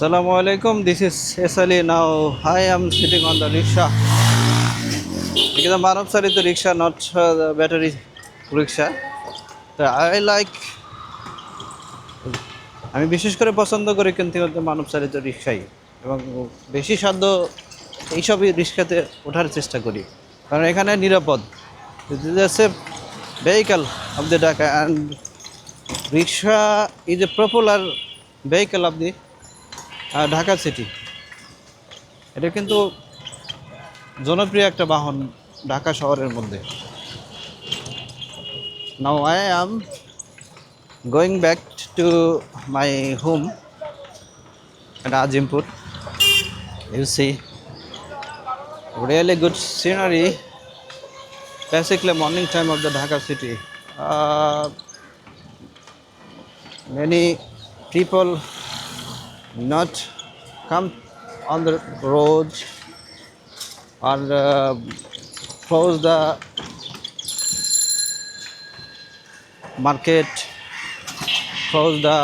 Assalamu alaikum. This is Esali. Now I am sitting on the rickshaw. It is a Manav Sarita rickshaw, not the battery rickshaw. I like. আমি বিশেষ করে পছন্দ করি কিন্তু হচ্ছে মানব চালিত রিক্সাই এবং বেশি সাধ্য এইসবই রিক্সাতে ওঠার চেষ্টা করি কারণ এখানে নিরাপদ safe vehicle of the Dhaka and rickshaw is a popular vehicle of the Dhaka city. এটা কিন্তু জনপ্রিয় একটা বাহন ঢাকা শহরের মধ্যে। Now I am going back to my home at Ajimpur. You see really good scenery, basically morning time of the Dhaka city. Many people not come on the road or close the market, close the